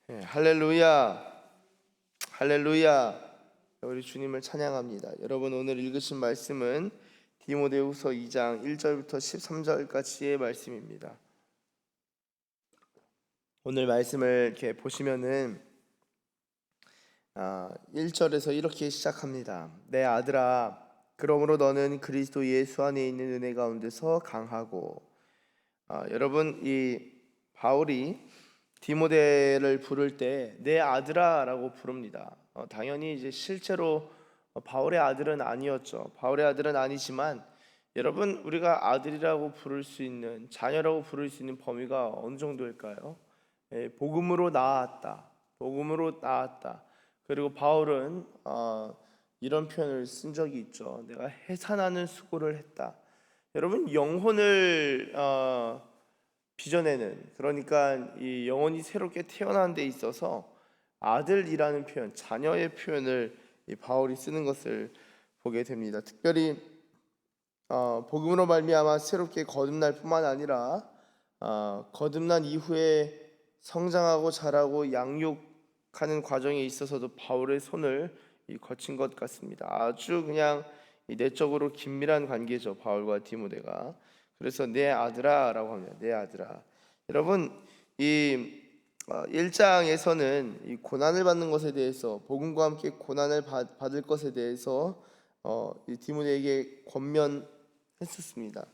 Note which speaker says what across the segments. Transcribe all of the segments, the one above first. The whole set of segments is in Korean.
Speaker 1: 할렐루야, 할렐루야. 우리 주님을 찬양합니다. 여러분, 오늘 읽으신 말씀은 디모데후서 2장 1절부터 13절까지의 말씀입니다. 오늘 말씀을 이렇게 보시면은 1절에서 이렇게 시작합니다. 내 아들아, 그러므로 너는 그리스도 예수 안에 있는 은혜 가운데서 강하고. 여러분, 이 바울이 디모데를 부를 때 내 아들아라고 부릅니다. 당연히 이제 실제로 바울의 아들은 아니었죠. 바울의 아들은 아니지만 여러분, 우리가 아들이라고 부를 수 있는, 자녀라고 부를 수 있는 범위가 어느 정도일까요? 복음으로 낳았다, 복음으로 낳았다. 그리고 바울은 이런 표현을 쓴 적이 있죠. 내가 해산하는 수고를 했다. 여러분, 영혼을 빚어내는, 그러니까 이 영혼이 새롭게 태어나는 데 있어서 아들이라는 표현, 자녀의 표현을 이 바울이 쓰는 것을 보게 됩니다. 특별히 복음으로 말미암아 새롭게 거듭날 뿐만 아니라 거듭난 이후에 성장하고 자라고 양육하는 과정에 있어서도 바울의 손을 거친 것 같습니다. 아주 그냥 내적으로 긴밀한 관계죠, 바울과 디모데가. 그래서 내 아들아라고 합니다. 내 아들아. 여러분, 이 1장에서는 이 고난을 받는 것에 대해서, 복음과 함께 고난을 받을 것에 대해서 이 디모데에게 권면했었습니다.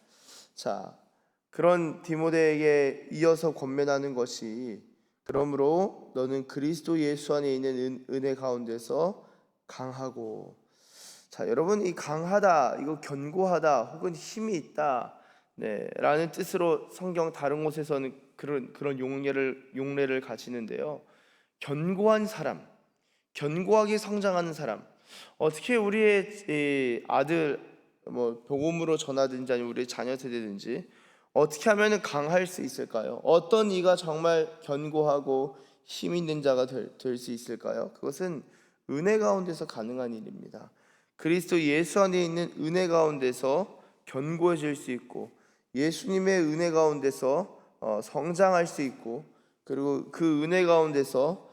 Speaker 1: 자, 그런 디모데에게 이어서 권면하는 것이, 그러므로 너는 그리스도 예수 안에 있는 은혜 가운데서 강하고. 자, 여러분, 이 강하다, 이거 견고하다, 혹은 힘이 있다, 라는 뜻으로 성경 다른 곳에서는 그런 용례를 가지는데요. 견고한 사람, 견고하게 성장하는 사람. 어떻게 우리의 아들, 복음으로 전하든지 아니면 우리의 자녀 세대든지 어떻게 하면 강할 수 있을까요? 어떤 이가 정말 견고하고 힘 있는 자가 될 수 있을까요? 그것은 은혜 가운데서 가능한 일입니다. 그리스도 예수 안에 있는 은혜 가운데서 견고해질 수 있고, 예수님의 은혜 가운데서 성장할 수 있고, 그리고 그 은혜 가운데서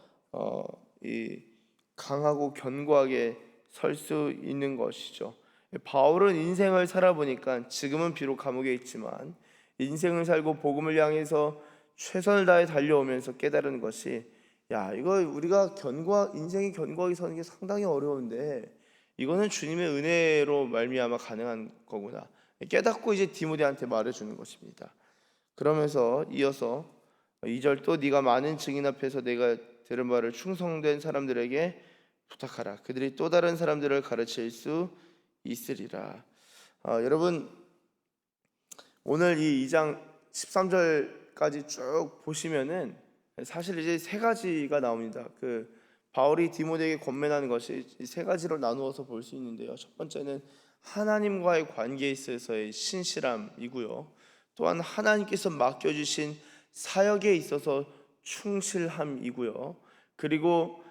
Speaker 1: 이 강하고 견고하게 설 수 있는 것이죠. 바울은 인생을 살아보니까, 지금은 비록 감옥에 있지만 인생을 살고 복음을 향해서 최선을 다해 달려오면서 깨달은 것이, 이거 우리가 인생이 견고하게 서는 게 상당히 어려운데 이거는 주님의 은혜로 말미암아 가능한 거구나 깨닫고 이제 디모데한테 말해주는 것입니다. 그러면서 이어서 2절, 또 네가 많은 증인 앞에서 내가 들은 바를 충성된 사람들에게 부탁하라. 그들이 또 다른 사람들을 가르칠 수 있으리라. 여러분, 오늘 이 2장 13절까지 쭉 보시면은 사실 이제 세 가지가 나옵니다. 바울이 디모데에게 권면하는 것이 세 가지로 나누어서 볼 수 있는데요. 첫 번째는 하나님과의 관계에 있어서의 신실함이고요. 또한 하나님께서 맡겨주신 사역에 있어서 충실함이고요. 그리고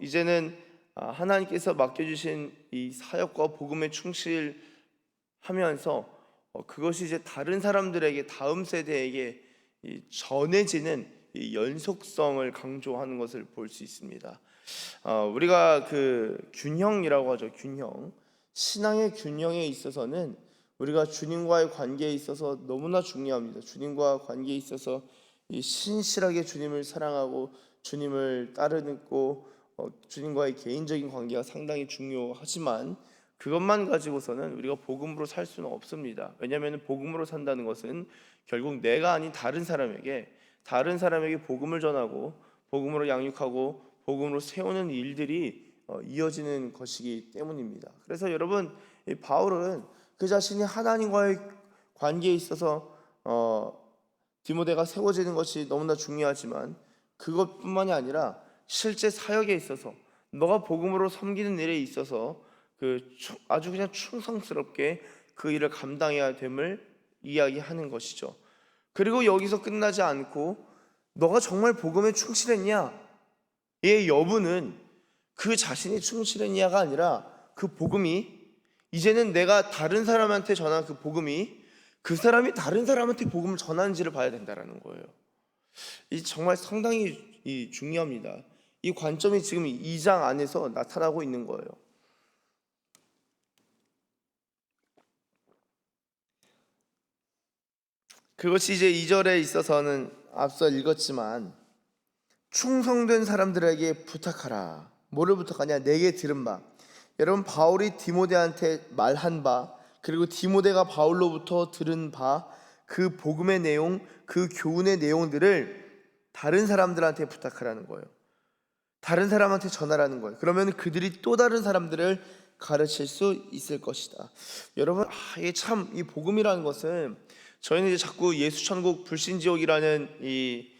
Speaker 1: 이제는 하나님께서 맡겨주신 이 사역과 복음에 충실하면서 그것이 이제 다른 사람들에게, 다음 세대에게 전해지는 이 연속성을 강조하는 것을 볼 수 있습니다. 우리가 균형이라고 하죠. 균형. 신앙의 균형에 있어서는 우리가 주님과의 관계에 있어서 너무나 중요합니다. 주님과 관계에 있어서 이 신실하게 주님을 사랑하고 주님을 따르고 주님과의 개인적인 관계가 상당히 중요하지만, 그것만 가지고서는 우리가 복음으로 살 수는 없습니다. 왜냐하면 복음으로 산다는 것은 결국 내가 아닌 다른 사람에게 복음을 전하고 복음으로 양육하고 복음으로 세우는 일들이 이어지는 것이기 때문입니다. 그래서 여러분, 이 바울은 그 자신이 하나님과의 관계에 있어서 디모데가 세워지는 것이 너무나 중요하지만, 그것뿐만이 아니라 실제 사역에 있어서, 너가 복음으로 섬기는 일에 있어서 아주 그냥 충성스럽게 그 일을 감당해야 됨을 이야기하는 것이죠. 그리고 여기서 끝나지 않고, 너가 정말 복음에 충실했냐? 의 여부는 그 자신이 충실했냐가 아니라, 그 복음이 이제는 내가 다른 사람한테 전한 그 복음이 그 사람이 다른 사람한테 복음을 전하는지를 봐야 된다는 거예요. 이 정말 상당히 중요합니다. 이 관점이 지금 2장 안에서 나타나고 있는 거예요. 그것이 이제 2절에 있어서는 앞서 읽었지만 충성된 사람들에게 부탁하라. 뭐를 부탁하냐? 내게 들은 바. 여러분, 바울이 디모데한테 말한 바, 그리고 디모데가 바울로부터 들은 바, 그 복음의 내용, 그 교훈의 내용들을 다른 사람들한테 부탁하라는 거예요. 다른 사람한테 전하라는 거예요. 그러면 그들이 또 다른 사람들을 가르칠 수 있을 것이다. 여러분, 이게 참, 이 복음이라는 것은 저희는 이제 자꾸 예수천국 불신지옥이라는 이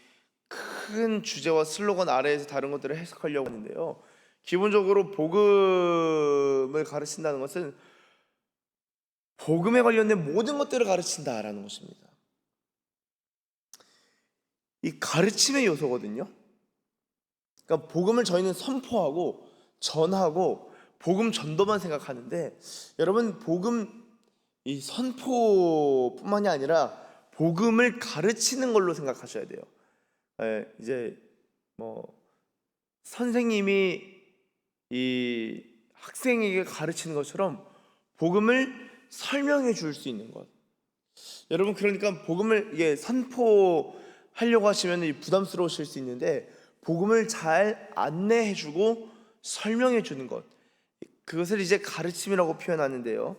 Speaker 1: 큰 주제와 슬로건 아래에서 다른 것들을 해석하려고 하는데요. 기본적으로 복음을 가르친다는 것은 복음에 관련된 모든 것들을 가르친다라는 것입니다. 이 가르침의 요소거든요. 그러니까 복음을 저희는 선포하고 전하고 복음 전도만 생각하는데, 여러분, 복음 이 선포뿐만이 아니라 복음을 가르치는 걸로 생각하셔야 돼요. 이제 뭐 선생님이 이 학생에게 가르치는 것처럼 복음을 설명해 줄 수 있는 것. 여러분, 그러니까 복음을 이게 선포하려고 하시면 부담스러우실 수 있는데, 복음을 잘 안내해 주고 설명해 주는 것, 그것을 이제 가르침이라고 표현하는데요.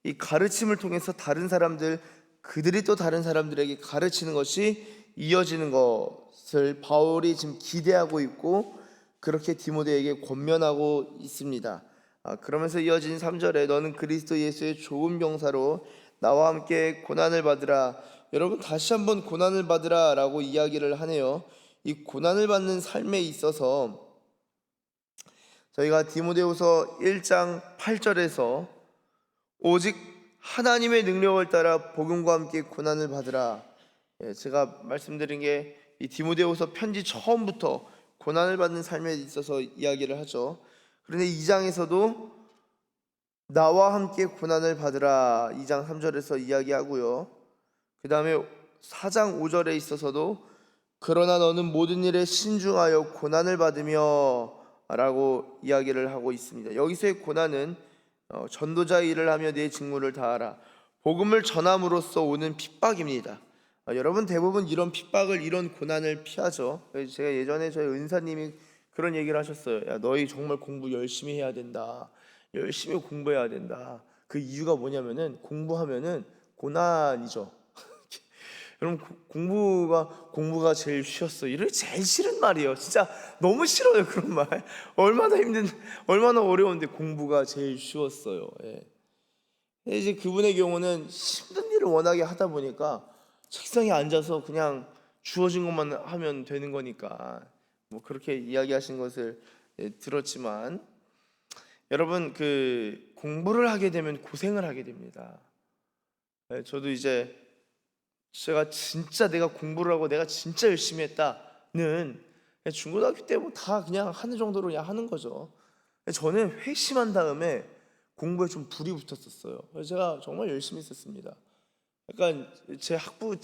Speaker 1: 이 가르침을 통해서 다른 사람들, 그들이 또 다른 사람들에게 가르치는 것이 이어지는 것을 바울이 지금 기대하고 있고, 그렇게 디모데에게 권면하고 있습니다. 그러면서 이어진 3절에 너는 그리스도 예수의 좋은 병사로 나와 함께 고난을 받으라. 여러분, 다시 한번 고난을 받으라 라고 이야기를 하네요. 이 고난을 받는 삶에 있어서 저희가 디모데후서 1장 8절에서 오직 하나님의 능력을 따라 복음과 함께 고난을 받으라, 제가 말씀드린 게 이 디모데후서 편지 처음부터 고난을 받는 삶에 있어서 이야기를 하죠. 그런데 2장에서도 나와 함께 고난을 받으라 2장 3절에서 이야기하고요. 그 다음에 4장 5절에 있어서도 그러나 너는 모든 일에 신중하여 고난을 받으며 라고 이야기를 하고 있습니다. 여기서의 고난은 전도자의 일을 하며 내 직무를 다하라, 복음을 전함으로써 오는 핍박입니다. 여러분, 대부분 이런 핍박을, 이런 고난을 피하죠. 제가 예전에 저희 은사님이 그런 얘기를 하셨어요. 야, 너희 정말 공부 열심히 해야 된다. 열심히 공부해야 된다. 그 이유가 뭐냐면은 공부하면은 고난이죠. 여러분, 공부가 제일 쉬웠어. 이런 제일 싫은 말이에요. 진짜 너무 싫어요, 그런 말. 얼마나 어려운데 공부가 제일 쉬웠어요. 예. 이제 그분의 경우는 힘든 일을 워낙에 하다 보니까 책상에 앉아서 그냥 주어진 것만 하면 되는 거니까 뭐 그렇게 이야기하신 것을 들었지만, 여러분, 그 공부를 하게 되면 고생을 하게 됩니다. 저도 이제 제가 진짜 내가 공부를 하고 내가 진짜 열심히 했다는, 중고등학교 때 뭐 다 그냥 하는 정도로 그냥 하는 거죠. 저는 회심한 다음에 공부에 좀 불이 붙었었어요. 그래서 제가 정말 열심히 했었습니다. 그러니까 제 학부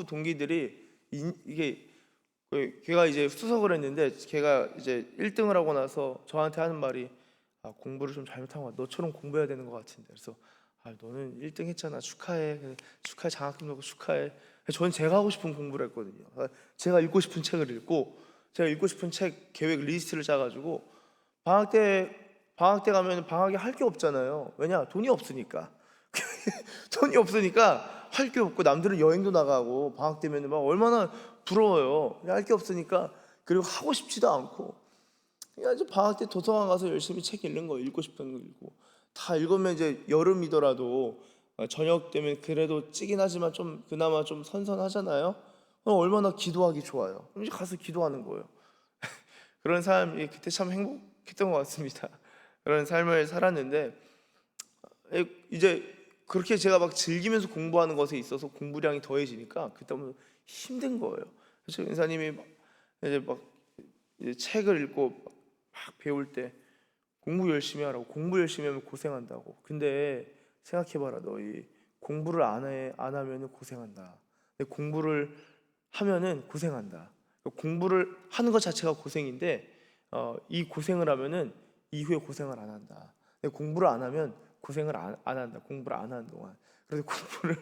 Speaker 1: 동기들이 이게 걔가 이제 수석을 했는데, 걔가 이제 1등을 하고 나서 저한테 하는 말이 공부를 좀 잘못한 것 같아. 너처럼 공부해야 되는 것 같은데. 그래서 너는 1등 했잖아. 축하해. 축하해. 장학금 받고 축하해. 저는 제가 하고 싶은 공부를 했거든요. 제가 읽고 싶은 책을 읽고, 제가 읽고 싶은 책 계획 리스트를 짜가지고 방학 때 가면 방학에 할 게 없잖아요. 왜냐? 돈이 없으니까. 돈이 없으니까 할 게 없고, 남들은 여행도 나가고 방학 되면 막 얼마나 부러워요. 할 게 없으니까. 그리고 하고 싶지도 않고, 그냥 방학 때 도서관 가서 열심히 책 읽는 거, 읽고 싶은 거 읽고, 다 읽으면 이제 여름이더라도 저녁 되면 그래도 찌긴 하지만 좀 그나마 좀 선선하잖아요. 그럼 얼마나 기도하기 좋아요. 그럼 이제 가서 기도하는 거예요. 그런 삶이 그때 참 행복했던 것 같습니다. 그런 삶을 살았는데, 이제 그렇게 제가 막 즐기면서 공부하는 것에 있어서 공부량이 더해지니까 그때부터 힘든 거예요. 그래서 은사님이 이제 책을 읽고 막 배울 때 공부 열심히 하라고, 공부 열심히 하면 고생한다고. 근데 생각해봐라, 너희 공부를 안 하면은 고생한다. 근데 공부를 하면은 고생한다. 공부를 하는 것 자체가 고생인데 이 고생을 하면은 이후에 고생을 안 한다. 근데 공부를 안 하면 고생을 안 한다. 공부를 안 하는 동안. 그래서 공부를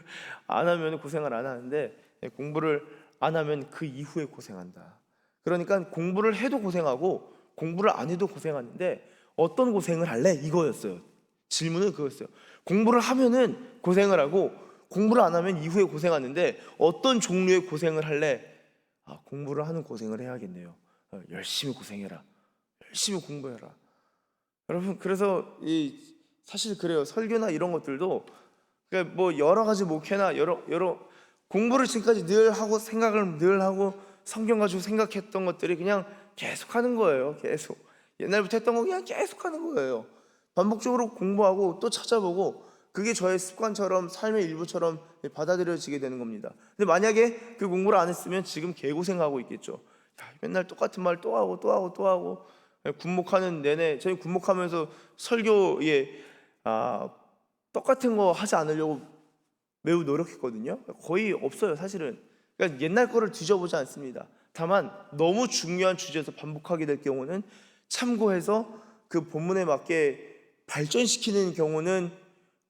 Speaker 1: 안 하면 고생을 안 하는데 공부를 안 하면 그 이후에 고생한다. 그러니까 공부를 해도 고생하고 공부를 안 해도 고생하는데 어떤 고생을 할래? 이거였어요. 질문은 그거였어요. 공부를 하면은 고생을 하고 공부를 안 하면 이후에 고생하는데 어떤 종류의 고생을 할래? 공부를 하는 고생을 해야겠네요. 열심히 고생해라. 열심히 공부해라. 여러분, 그래서 사실 그래요. 설교나 이런 것들도 그러니까 뭐 여러 가지 목회나 여러 공부를 지금까지 늘 하고 생각을 늘 하고 성경 가지고 생각했던 것들이 그냥 계속 하는 거예요. 계속 옛날부터 했던 거 그냥 계속 하는 거예요. 반복적으로 공부하고 또 찾아보고 그게 저의 습관처럼 삶의 일부처럼 받아들여지게 되는 겁니다. 근데 만약에 그 공부를 안 했으면 지금 개고생하고 있겠죠. 맨날 똑같은 말 또 하고 또 하고 또 하고 군목하는 내내 저희 군목하면서 설교에 똑같은 거 하지 않으려고 매우 노력했거든요. 거의 없어요, 사실은. 그러니까 옛날 거를 뒤져보지 않습니다. 다만 너무 중요한 주제에서 반복하게 될 경우는 참고해서 그 본문에 맞게 발전시키는 경우는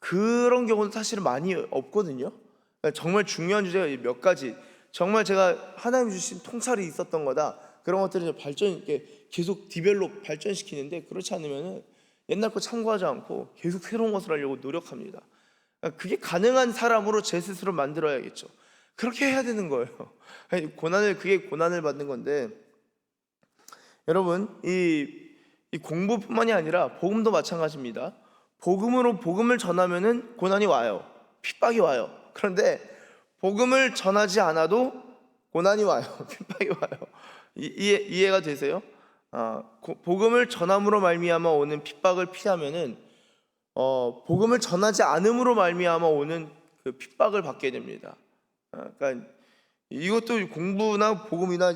Speaker 1: 그런 경우는 사실은 많이 없거든요. 그러니까 정말 중요한 주제가 몇 가지, 정말 제가 하나님 주신 통찰이 있었던 거다. 그런 것들을 계속 디벨롭 발전시키는데 그렇지 않으면은 옛날 거 참고하지 않고 계속 새로운 것을 하려고 노력합니다. 그러니까 그게 가능한 사람으로 제 스스로 만들어야겠죠. 그렇게 해야 되는 거예요. 그게 고난을 받는 건데, 여러분 이 공부뿐만이 아니라 복음도 마찬가지입니다. 복음을 전하면은 고난이 와요. 핍박이 와요. 그런데 복음을 전하지 않아도 고난이 와요. 핍박이 와요. 이해가 되세요? 복음을 전함으로 말미암아 오는 핍박을 피하면은 복음을 전하지 않음으로 말미암아 오는 그 핍박을 받게 됩니다. 그러니까 이것도 공부나 복음이나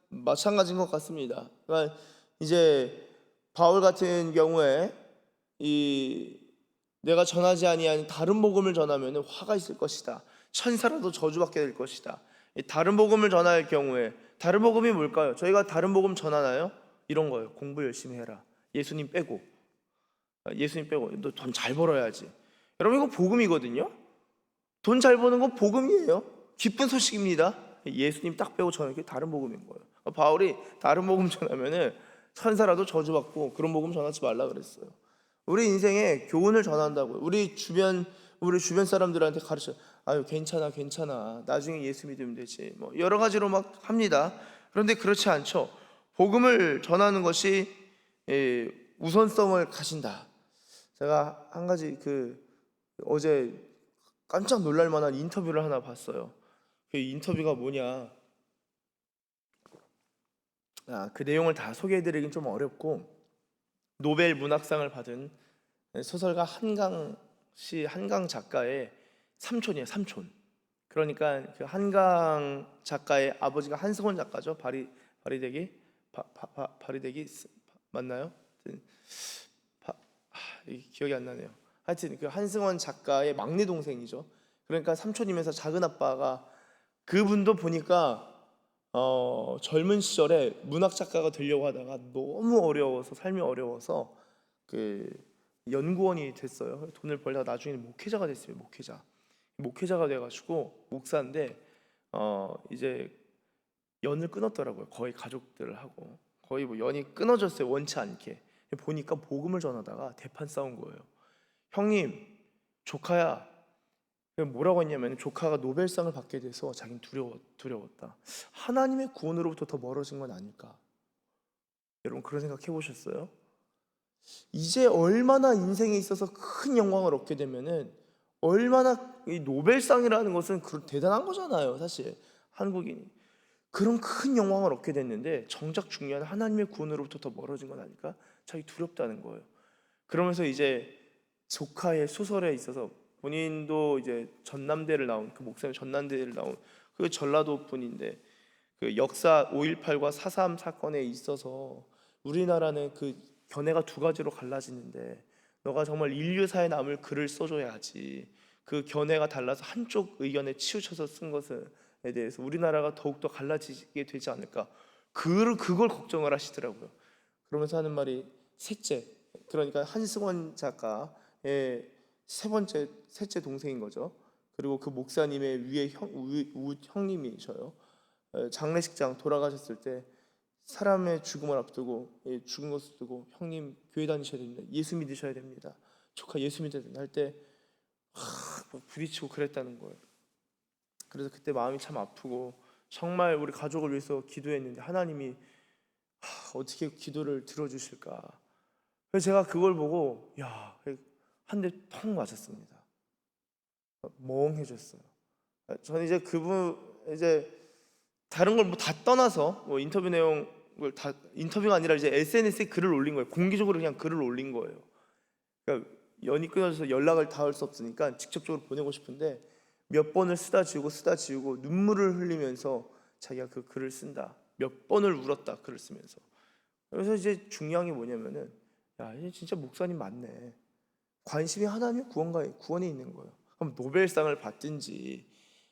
Speaker 1: 마찬가지인 것 같습니다. 그러니까 이제 바울 같은 경우에 내가 전하지 아니한 다른 복음을 전하면 화가 있을 것이다. 천사라도 저주받게 될 것이다. 다른 복음을 전할 경우에 다른 복음이 뭘까요? 저희가 다른 복음 전하나요? 이런 거예요. 공부 열심히 해라. 예수님 빼고 너 돈 잘 벌어야지. 여러분, 이거 복음이거든요. 돈 잘 버는 건 복음이에요. 기쁜 소식입니다. 예수님 딱 빼고 전하는 게 다른 복음인 거예요. 바울이 다른 복음 전하면은 천사라도 저주받고 그런 복음 전하지 말라 그랬어요. 우리 인생에 교훈을 전한다고요. 우리 주변 사람들한테 가르쳐. 괜찮아. 나중에 예수 믿으면 되지. 뭐 여러 가지로 막 합니다. 그런데 그렇지 않죠. 복음을 전하는 것이 우선성을 가진다. 제가 한 가지 어제 깜짝 놀랄 만한 인터뷰를 하나 봤어요. 그 인터뷰가 뭐냐? 그 내용을 다 소개해드리긴 좀 어렵고, 노벨 문학상을 받은 소설가 한강 작가의 삼촌이에요. 삼촌. 그러니까 그 한강 작가의 아버지가 한승원 작가죠. 바리대기 맞나요? 기억이 안 나네요. 하여튼 그 한승원 작가의 막내 동생이죠. 그러니까 삼촌이면서 작은 아빠가, 그분도 보니까 젊은 시절에 문학 작가가 되려고 하다가 너무 어려워서, 삶이 어려워서 그 연구원이 됐어요. 돈을 벌다가 나중에 목회자가 됐어요. 목회자가 돼가지고 목사인데 이제 연을 끊었더라고요. 거의 가족들을 하고 거의 뭐 연이 끊어졌어요. 원치 않게. 보니까 복음을 전하다가 대판 싸운 거예요. 형님, 조카야. 뭐라고 했냐면, 조카가 노벨상을 받게 돼서 자기는 두려웠다. 하나님의 구원으로부터 더 멀어진 건 아닐까? 여러분, 그런 생각 해보셨어요? 이제 얼마나 인생에 있어서 큰 영광을 얻게 되면은, 얼마나 이 노벨상이라는 것은 대단한 거잖아요. 사실 한국인이 그런 큰 영광을 얻게 됐는데 정작 중요한 하나님의 구원으로부터 더 멀어진 건 아닐까? 자기 두렵다는 거예요. 그러면서 이제 조카의 소설에 있어서, 본인도 이제 전남대를 나온, 그 목사님 전남대를 나온 그 전라도 분인데, 그 역사 5.18과 4.3 사건에 있어서 우리나라는 그 견해가 두 가지로 갈라지는데, 너가 정말 인류사에 남을 글을 써줘야지. 그 견해가 달라서 한쪽 의견에 치우쳐서 쓴 것에 대해서 우리나라가 더욱더 갈라지게 되지 않을까. 그걸 걱정을 하시더라고요. 그러면서 하는 말이 셋째, 그러니까 한승원 작가의 셋째 동생인 거죠. 그리고 그 목사님의 위에 형님이셔요. 장례식장 돌아가셨을 때 사람의 죽음을 앞두고, 죽은 것을 두고 형님 교회 다니셔야 됩니다. 예수 믿으셔야 됩니다. 조카 예수 믿어야 된다 할 때 부딪히고 그랬다는 거예요. 그래서 그때 마음이 참 아프고 정말 우리 가족을 위해서 기도했는데 하나님이 어떻게 기도를 들어주실까. 그래서 제가 그걸 보고 한 대 통 맞았습니다. 멍해졌어요. 저는 이제 그분 이제 다른 걸 뭐 다 떠나서 뭐 인터뷰 내용을 다 인터뷰가 아니라 이제 SNS에 글을 올린 거예요. 공개적으로 그냥 글을 올린 거예요. 그러니까 연이 끊어져서 연락을 닿을 수 없으니까 직접적으로 보내고 싶은데 몇 번을 쓰다 지우고 눈물을 흘리면서 자기가 그 글을 쓴다. 몇 번을 울었다 글을 쓰면서. 그래서 이제 중요한 게 뭐냐면은 이제 진짜 목사님 맞네. 관심이 하나님의 구원에 있는 거예요. 그럼 노벨상을 받든지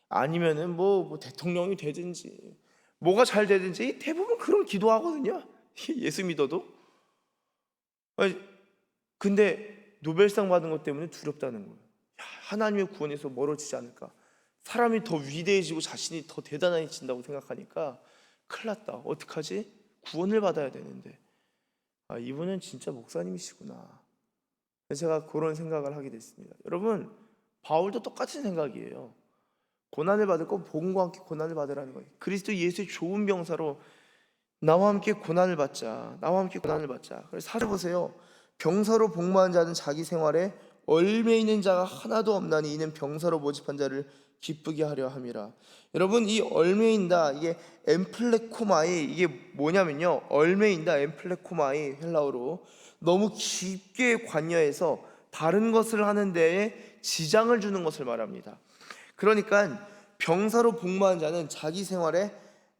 Speaker 1: 아니면은 뭐 대통령이 되든지 뭐가 잘 되든지 대부분 그런 기도하거든요. 예수 믿어도. 근데 노벨상 받은 것 때문에 두렵다는 거예요. 하나님의 구원에서 멀어지지 않을까. 사람이 더 위대해지고 자신이 더 대단해진다고 생각하니까 큰일 났다. 어떡하지? 구원을 받아야 되는데 이분은 진짜 목사님이시구나. 제가 그런 생각을 하게 됐습니다. 여러분, 바울도 똑같은 생각이에요. 고난을 받을 거 복음과 함께 고난을 받으라는 거예요. 그리스도 예수의 좋은 병사로 나와 함께 고난을 받자. 그래서 살아보세요. 병사로 복무한 자는 자기 생활에 얼매 있는 자가 하나도 없나니 이는 병사로 모집한 자를 기쁘게 하려 함이라. 여러분, 이 얼매인다, 이게 엠플레코마이, 이게 뭐냐면요, 얼매인다 엠플레코마이, 헬라어로 너무 깊게 관여해서 다른 것을 하는 데에 지장을 주는 것을 말합니다. 그러니까 병사로 복무한 자는 자기 생활에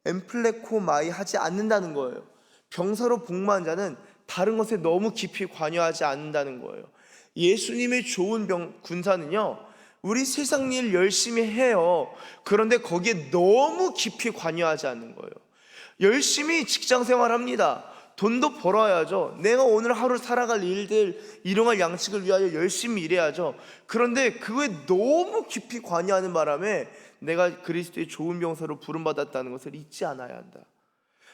Speaker 1: 엠플레코마이 하지 않는다는 거예요. 병사로 복무한 자는 다른 것에 너무 깊이 관여하지 않는다는 거예요. 예수님의 좋은 군사는요, 우리 세상 일 열심히 해요. 그런데 거기에 너무 깊이 관여하지 않는 거예요. 열심히 직장 생활합니다. 돈도 벌어야죠. 내가 오늘 하루 살아갈 일들, 일용할 양식을 위하여 열심히 일해야죠. 그런데 그거에 너무 깊이 관여하는 바람에 내가 그리스도의 좋은 병사로 부름받았다는 것을 잊지 않아야 한다.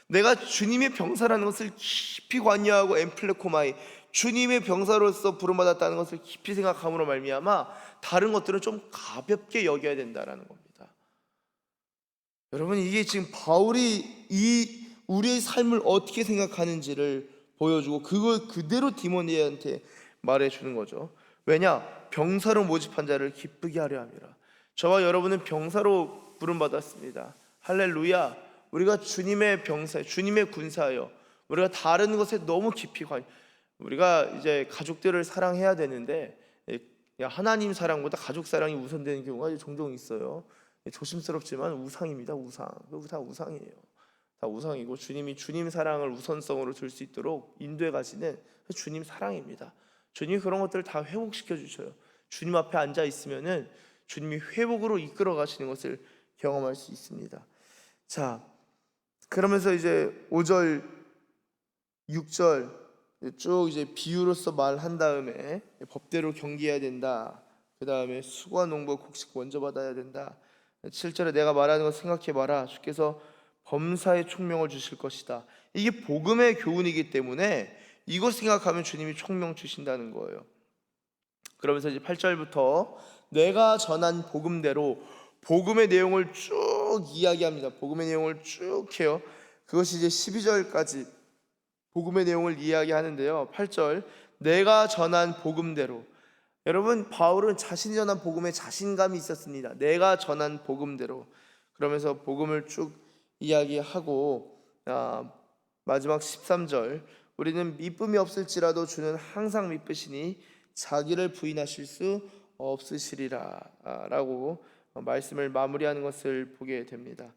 Speaker 1: 내가 주님의 병사라는 것을 깊이 관여하고 엠플레코마이, 주님의 병사로서 부름받았다는 것을 깊이 생각함으로 말미암아 다른 것들은 좀 가볍게 여겨야 된다라는 겁니다. 여러분, 이게 지금 바울이 우리의 삶을 어떻게 생각하는지를 보여주고 그걸 그대로 디모데한테 말해주는 거죠. 왜냐? 병사로 모집한 자를 기쁘게 하려 함이라. 저와 여러분은 병사로 부름받았습니다. 할렐루야. 우리가 주님의 병사, 주님의 군사예요. 우리가 다른 것에 너무 깊이 우리가 이제 가족들을 사랑해야 되는데 하나님 사랑보다 가족 사랑이 우선되는 경우가 종종 있어요. 조심스럽지만 우상입니다. 우상. 그거 다 우상이에요. 다 우상이고 주님이 주님 사랑을 우선성으로 둘 수 있도록 인도해 가시는 주님 사랑입니다. 주님이 그런 것들을 다 회복시켜 주셔요. 주님 앞에 앉아 있으면은 주님이 회복으로 이끌어 가시는 것을 경험할 수 있습니다. 자, 그러면서 이제 5절, 6절 쭉 이제 비유로서 말한 다음에 법대로 경계해야 된다. 그 다음에 수고와 농부 곡식 먼저 받아야 된다. 7절에 내가 말하는 것 생각해 봐라. 주께서 범사의 총명을 주실 것이다. 이게 복음의 교훈이기 때문에 이것 생각하면 주님이 총명 주신다는 거예요. 그러면서 이제 8절부터 내가 전한 복음대로 복음의 내용을 쭉 이야기합니다. 복음의 내용을 쭉 해요. 그것이 이제 12절까지 복음의 내용을 이야기하는데요. 8절 내가 전한 복음대로. 여러분, 바울은 자신이 전한 복음에 자신감이 있었습니다. 내가 전한 복음대로. 그러면서 복음을 쭉 이야기하고 마지막 13절 우리는 미쁨이 없을지라도 주는 항상 미쁘시니 자기를 부인하실 수 없으시리라 라고 말씀을 마무리하는 것을 보게 됩니다.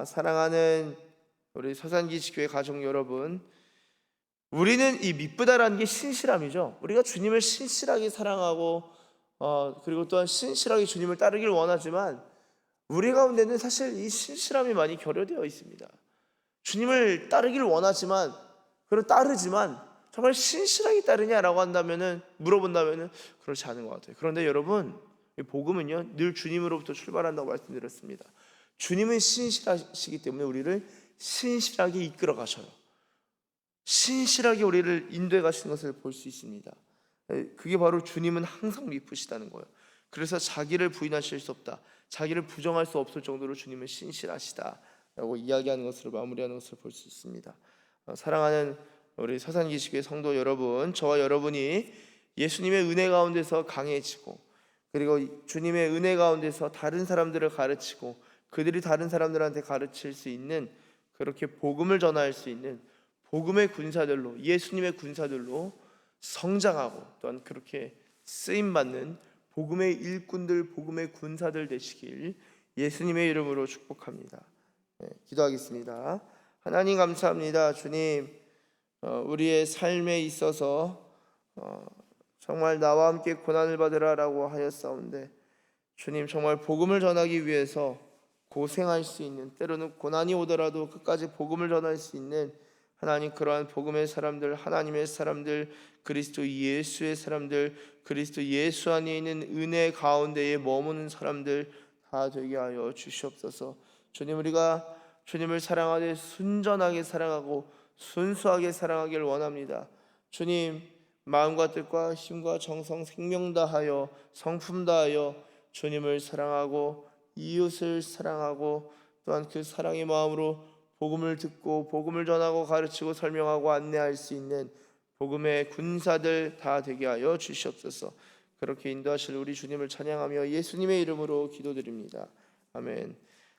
Speaker 1: 사랑하는 우리 서산기지교회 가족 여러분, 우리는 이 미쁘다라는 게 신실함이죠. 우리가 주님을 신실하게 사랑하고 그리고 또한 신실하게 주님을 따르길 원하지만 우리 가운데는 사실 이 신실함이 많이 결여되어 있습니다. 주님을 따르기를 원하지만, 그걸 따르지만 정말 신실하게 따르냐라고 물어본다면은 그렇지 않은 것 같아요. 그런데 여러분, 이 복음은요 늘 주님으로부터 출발한다고 말씀드렸습니다. 주님은 신실하시기 때문에 우리를 신실하게 이끌어 가셔요. 신실하게 우리를 인도해 가시는 것을 볼 수 있습니다. 그게 바로 주님은 항상 미쁘시다는 거예요. 그래서 자기를 부인하실 수 없다, 자기를 부정할 수 없을 정도로 주님은 신실하시다라고 이야기하는 것으로 마무리하는 것을 볼 수 있습니다. 사랑하는 우리 서산기식의 성도 여러분, 저와 여러분이 예수님의 은혜 가운데서 강해지고, 그리고 주님의 은혜 가운데서 다른 사람들을 가르치고 그들이 다른 사람들한테 가르칠 수 있는, 그렇게 복음을 전할 수 있는 복음의 군사들로, 예수님의 군사들로 성장하고 또한 그렇게 쓰임받는 복음의 일꾼들, 복음의 군사들 되시길 예수님의 이름으로 축복합니다. 기도하겠습니다. 하나님 감사합니다. 주님, 우리의 삶에 있어서 정말 나와 함께 고난을 받으라라고 하였사온데, 주님 정말 복음을 전하기 위해서 고생할 수 있는, 때로는 고난이 오더라도 끝까지 복음을 전할 수 있는 하나님, 그러한 복음의 사람들, 하나님의 사람들, 그리스도 예수의 사람들, 그리스도 예수 안에 있는 은혜 가운데에 머무는 사람들 다 되게 하여 주시옵소서. 주님, 우리가 주님을 사랑하되 순전하게 사랑하고 순수하게 사랑하기를 원합니다. 주님, 마음과 뜻과 힘과 정성, 생명 다하여 성품 다하여 주님을 사랑하고 이웃을 사랑하고, 또한 그 사랑의 마음으로 복음을 듣고 복음을 전하고 가르치고 설명하고 안내할 수 있는 복음의 군사들 다 되게 하여 주시옵소서. 그렇게 인도하실 우리 주님을 찬양하며 예수님의 이름으로 기도드립니다. 아멘.